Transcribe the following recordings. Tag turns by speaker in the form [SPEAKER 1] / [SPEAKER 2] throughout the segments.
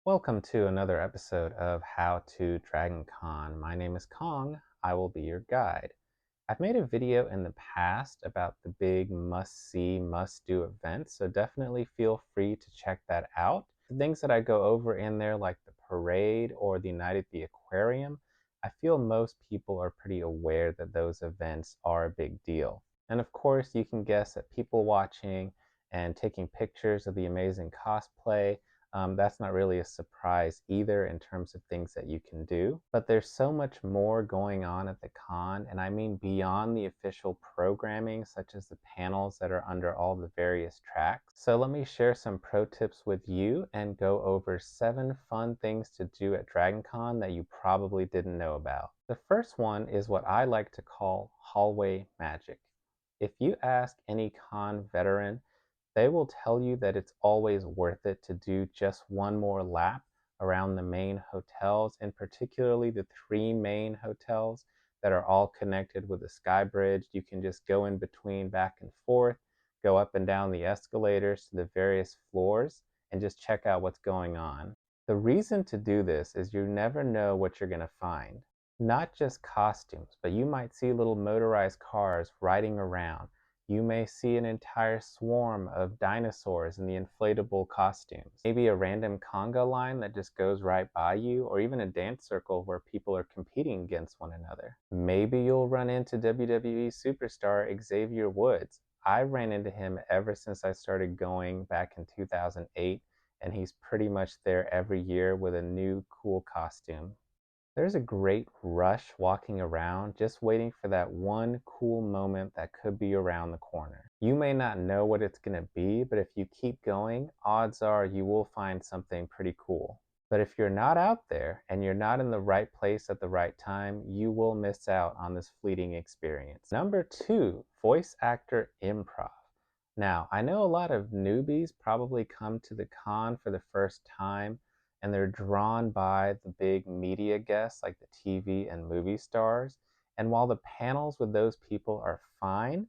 [SPEAKER 1] Welcome to another episode of How to DragonCon. My name is Kong. I will be your guide. I've made a video in the past about the big must-see, must-do events, so definitely feel free to check that out. The things that I go over in there, like the parade or the night at the aquarium, I feel most people are pretty aware that those events are a big deal. And of course, you can guess that people watching and taking pictures of the amazing cosplay, that's not really a surprise either in terms of things that you can do. But there's so much more going on at the con, and I mean beyond the official programming, such as the panels that are under all the various tracks. So let me share some pro tips with you and go over 7 fun things to do at DragonCon that you probably didn't know about. The first one is what I like to call hallway magic. If you ask any con veteran, they will tell you that it's always worth it to do just one more lap around the main hotels, and particularly the 3 main hotels that are all connected with a sky bridge. You can just go in between back and forth, go up and down the escalators to the various floors, and just check out what's going on. The reason to do this is you never know what you're going to find. Not just costumes, but you might see little motorized cars riding around. You may see an entire swarm of dinosaurs in the inflatable costumes. Maybe a random conga line that just goes right by you, or even a dance circle where people are competing against one another. Maybe you'll run into WWE superstar Xavier Woods. I ran into him ever since I started going back in 2008, and he's pretty much there every year with a new cool costume. There's a great rush walking around, just waiting for that one cool moment that could be around the corner. You may not know what it's going to be, but if you keep going, odds are you will find something pretty cool. But if you're not out there and you're not in the right place at the right time, you will miss out on this fleeting experience. Number 2, voice actor improv. Now, I know a lot of newbies probably come to the con for the first time and they're drawn by the big media guests like the TV and movie stars. And while the panels with those people are fine,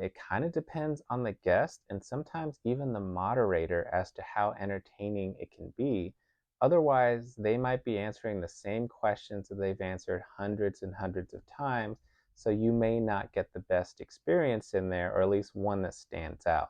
[SPEAKER 1] it kind of depends on the guest and sometimes even the moderator as to how entertaining it can be. Otherwise, they might be answering the same questions that they've answered hundreds and hundreds of times, so you may not get the best experience in there, or at least one that stands out.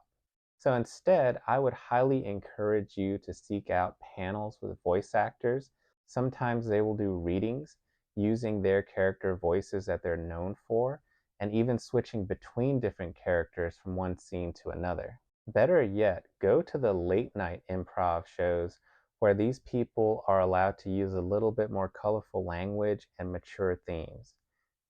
[SPEAKER 1] So instead, I would highly encourage you to seek out panels with voice actors. Sometimes they will do readings using their character voices that they're known for, and even switching between different characters from one scene to another. Better yet, go to the late night improv shows where these people are allowed to use a little bit more colorful language and mature themes.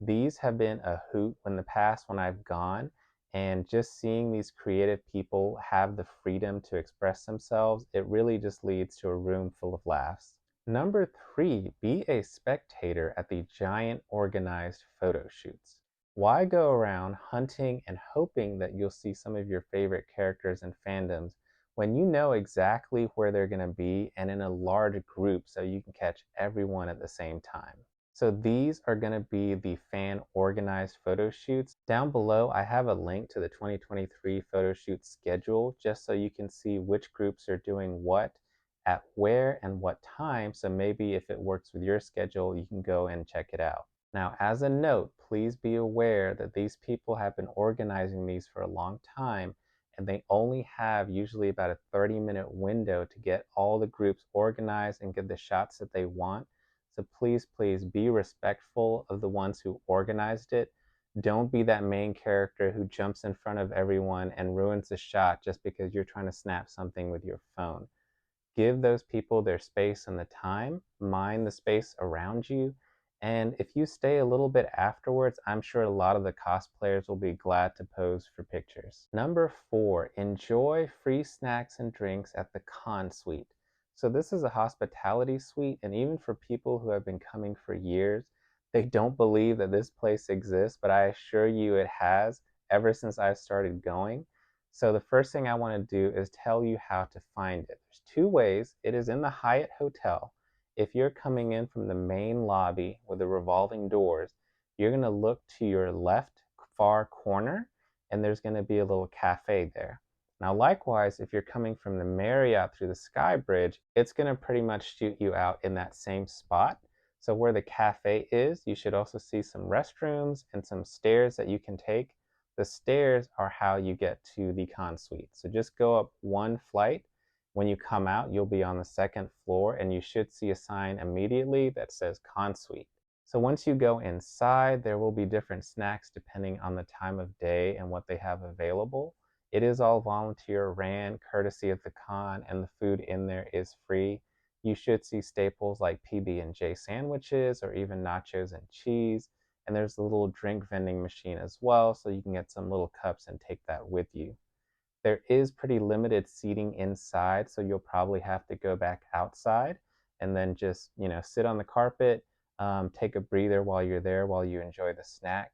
[SPEAKER 1] These have been a hoot in the past when I've gone, and just seeing these creative people have the freedom to express themselves, it really just leads to a room full of laughs. Number 3, be a spectator at the giant organized photo shoots. Why go around hunting and hoping that you'll see some of your favorite characters and fandoms when you know exactly where they're going to be and in a large group so you can catch everyone at the same time? So these are going to be the fan organized photo shoots. Down below, I have a link to the 2023 photo shoot schedule just so you can see which groups are doing what at where and what time. So maybe if it works with your schedule, you can go and check it out. Now, as a note, please be aware that these people have been organizing these for a long time, and they only have usually about a 30-minute window to get all the groups organized and get the shots that they want. So please, please be respectful of the ones who organized it. Don't be that main character who jumps in front of everyone and ruins the shot just because you're trying to snap something with your phone. Give those people their space and the time. Mind the space around you. And if you stay a little bit afterwards, I'm sure a lot of the cosplayers will be glad to pose for pictures. Number 4, enjoy free snacks and drinks at the con suite. So this is a hospitality suite, and even for people who have been coming for years, they don't believe that this place exists, but I assure you it has ever since I started going. So the first thing I want to do is tell you how to find it. There's 2 ways. It is in the Hyatt Hotel. If you're coming in from the main lobby with the revolving doors, you're going to look to your left far corner, and there's going to be a little cafe there. Now, likewise, if you're coming from the Marriott through the Sky Bridge, it's going to pretty much shoot you out in that same spot. So where the cafe is, you should also see some restrooms and some stairs that you can take. The stairs are how you get to the con suite. So just go up one flight. When you come out, you'll be on the second floor and you should see a sign immediately that says con suite. So once you go inside, there will be different snacks depending on the time of day and what they have available. It is all volunteer ran, courtesy of the con, and the food in there is free. You should see staples like PB&J sandwiches or even nachos and cheese. And there's a little drink vending machine as well, so you can get some little cups and take that with you. There is pretty limited seating inside, so you'll probably have to go back outside and then just, sit on the carpet, take a breather while you're there while you enjoy the snack.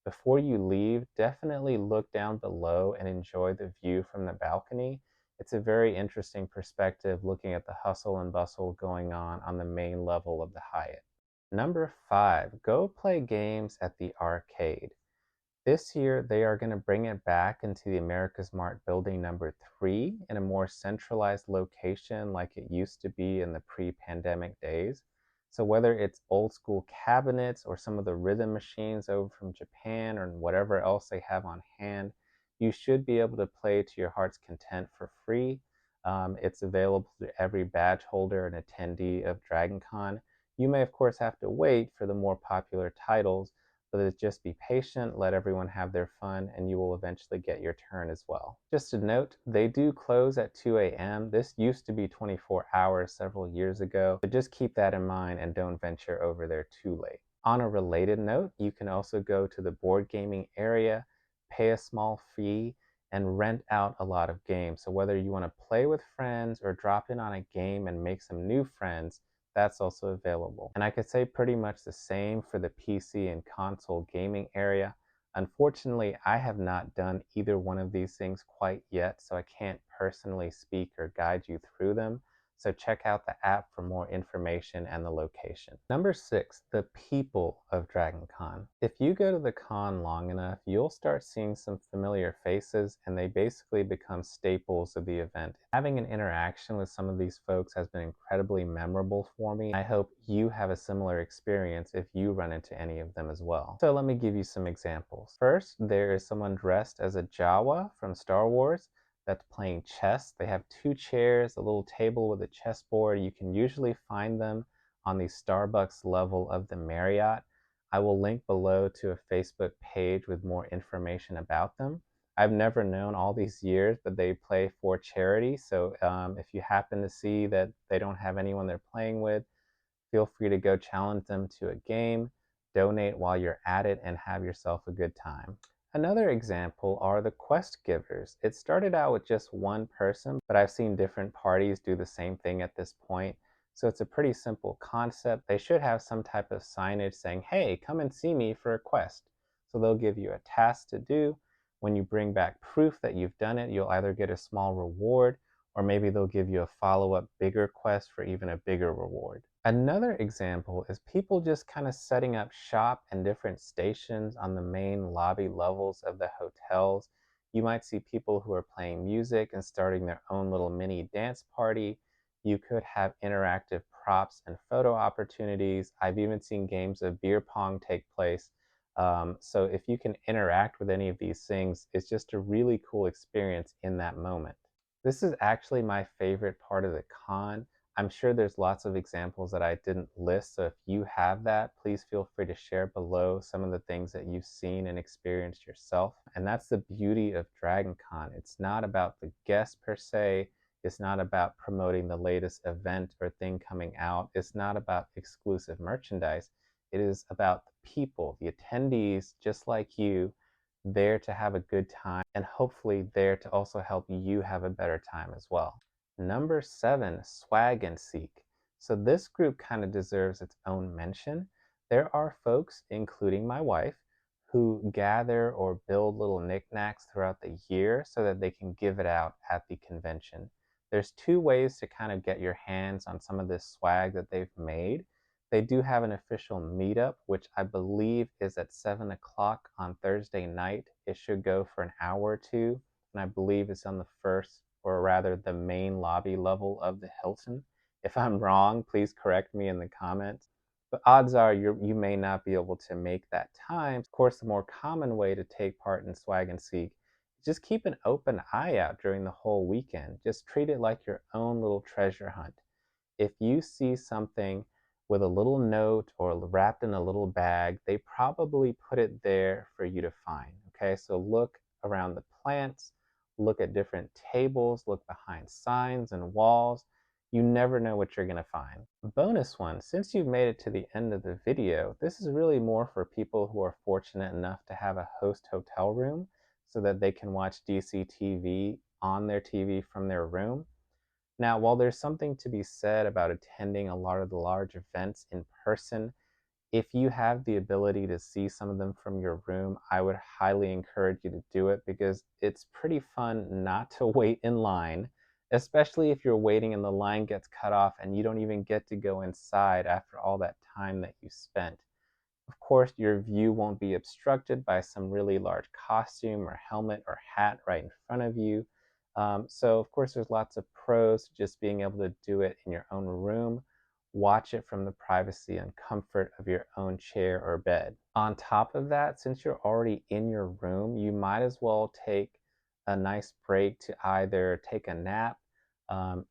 [SPEAKER 1] Before you leave, definitely look down below and enjoy the view from the balcony. It's a very interesting perspective looking at the hustle and bustle going on the main level of the Hyatt. Number 5, go play games at the arcade. This year, they are going to bring it back into the America's Mart building number 3 in a more centralized location like it used to be in the pre-pandemic days. So whether it's old school cabinets or some of the rhythm machines over from Japan or whatever else they have on hand, you should be able to play to your heart's content for free. It's available to every badge holder and attendee of DragonCon. You may, of course, have to wait for the more popular titles, but just be patient, let everyone have their fun, and you will eventually get your turn as well. Just a note, they do close at 2 a.m. This used to be 24 hours several years ago, but just keep that in mind and don't venture over there too late. On a related note, you can also go to the board gaming area, pay a small fee, and rent out a lot of games. So whether you want to play with friends or drop in on a game and make some new friends, that's also available. And I could say pretty much the same for the PC and console gaming area. Unfortunately, I have not done either one of these things quite yet, so I can't personally speak or guide you through them. So check out the app for more information and the location. Number 6, the people of DragonCon. If you go to the con long enough, you'll start seeing some familiar faces, and they basically become staples of the event. Having an interaction with some of these folks has been incredibly memorable for me. I hope you have a similar experience if you run into any of them as well. So let me give you some examples. First, there is someone dressed as a Jawa from Star Wars that's playing chess. They have 2 chairs, a little table with a chessboard. You can usually find them on the Starbucks level of the Marriott. I will link below to a Facebook page with more information about them. I've never known all these years, but they play for charity. So if you happen to see that they don't have anyone they're playing with, feel free to go challenge them to a game, donate while you're at it, and have yourself a good time. Another example are the quest givers. It started out with just one person, but I've seen different parties do the same thing at this point. So it's a pretty simple concept. They should have some type of signage saying, hey, come and see me for a quest. So they'll give you a task to do. When you bring back proof that you've done it, you'll either get a small reward, or maybe they'll give you a follow-up bigger quest for even a bigger reward. Another example is people just kind of setting up shop in different stations on the main lobby levels of the hotels. You might see people who are playing music and starting their own little mini dance party. You could have interactive props and photo opportunities. I've even seen games of beer pong take place. So if you can interact with any of these things, it's just a really cool experience in that moment. This is actually my favorite part of the con. I'm sure there's lots of examples that I didn't list, so if you have that, please feel free to share below some of the things that you've seen and experienced yourself. And that's the beauty of DragonCon. It's not about the guests per se. It's not about promoting the latest event or thing coming out. It's not about exclusive merchandise. It is about the people, the attendees just like you, there to have a good time and hopefully there to also help you have a better time as well. Number 7, swag and seek. So this group kind of deserves its own mention. There are folks, including my wife, who gather or build little knickknacks throughout the year so that they can give it out at the convention. There's 2 ways to kind of get your hands on some of this swag that they've made. They do have an official meetup, which I believe is at 7 o'clock on Thursday night. It should go for an hour or two. and I believe it's on the first, or rather the main lobby level of the Hilton. If I'm wrong, please correct me in the comments. But odds are you may not be able to make that time. Of course, the more common way to take part in Swag and Seek is just keep an open eye out during the whole weekend. Just treat it like your own little treasure hunt. If you see something with a little note or wrapped in a little bag, they probably put it there for you to find. Okay, so look around the plants, look at different tables, look behind signs and walls. You never know what you're going to find. Bonus one, since you've made it to the end of the video, this is really more for people who are fortunate enough to have a host hotel room so that they can watch DCTV on their TV from their room. Now, while there's something to be said about attending a lot of the large events in person, if you have the ability to see some of them from your room, I would highly encourage you to do it because it's pretty fun not to wait in line, especially if you're waiting and the line gets cut off and you don't even get to go inside after all that time that you spent. Of course, your view won't be obstructed by some really large costume or helmet or hat right in front of you. So, of course, there's lots of pros to just being able to do it in your own room. Watch it from the privacy and comfort of your own chair or bed. On top of that, since you're already in your room, you might as well take a nice break to either take a nap,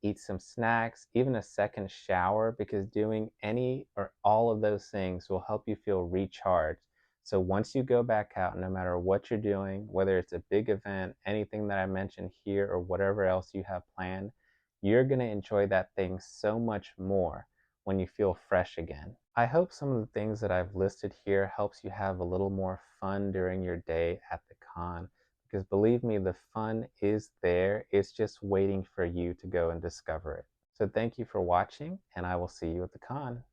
[SPEAKER 1] eat some snacks, even a second shower, because doing any or all of those things will help you feel recharged. So once you go back out, no matter what you're doing, whether it's a big event, anything that I mentioned here, or whatever else you have planned, you're going to enjoy that thing so much more when you feel fresh again. I hope some of the things that I've listed here helps you have a little more fun during your day at the con, because believe me, the fun is there. It's just waiting for you to go and discover it. So thank you for watching, and I will see you at the con.